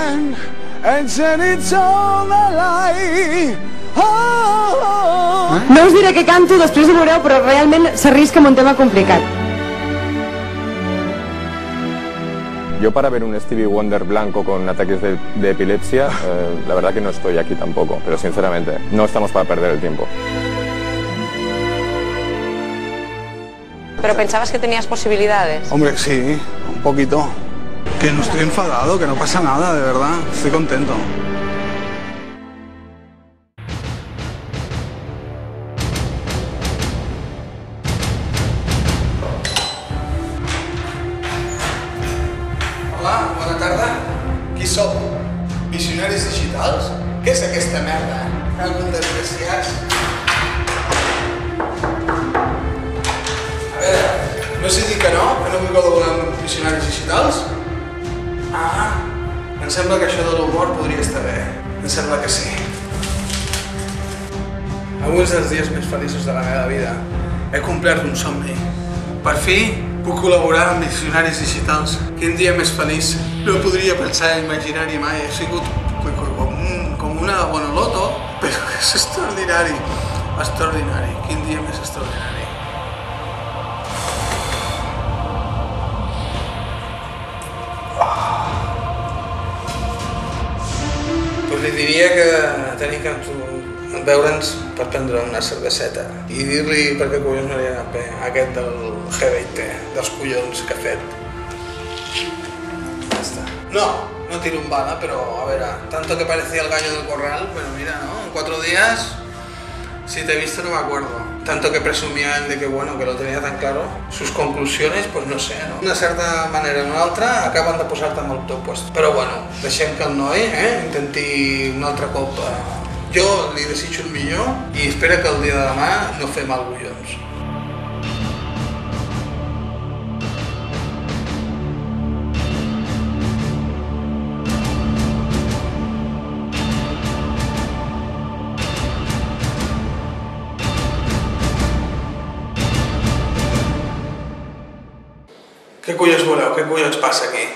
again and said it's all a lie. No us diré què canto, després ho veureu, però realment s'arrisca amb un tema complicat. Yo para ver un Stevie Wonder blanco con ataques de epilepsia, la verdad que no estoy aquí tampoco, pero sinceramente, no estamos para perder el tiempo. ¿Pero pensabas que tenías posibilidades? Hombre, sí, un poquito. Que no estoy enfadado, que no pasa nada, de verdad, estoy contento. Hola, bona tarda. Qui sou? Visionaris digitals? Què és aquesta merda? Algun desgraciat? A veure, no sé dir que no vull col·laborar amb Visionaris digitals? Ah, em sembla que això de l'humor podria estar bé. Em sembla que sí. Avui és dels dies més feliços de la meva vida. He complert un somni. Per fi puc col·laborar amb Visionaris digitals. Quin dia més feliç. No podria pensar en imaginar-hi mai. He sigut com una bonoloto, però és extraordinari. Extraordinari. Quin dia més extraordinari. Pues li diria que tenia que veure'ns per prendre una cerveseta i dir-li per què collons no li ha anat bé aquest del G20, dels collons que ha fet. Ja està. No tiro un bala, però a veure, tanto que parecía el gallo del corral, pero mira, ¿no? En 4 días, si te he visto no me acuerdo. Tanto que presumían de que, bueno, que lo tenía tan claro, sus conclusiones, pues no sé, no? D'una certa manera o una altra acaben de posar-te en el teu puesto. Però bueno, deixem que el noi intenti un altre cop. Jo li desitjo el millor i espero que el dia de demà no fem algullons. Què collons voleu? Què collons passa aquí?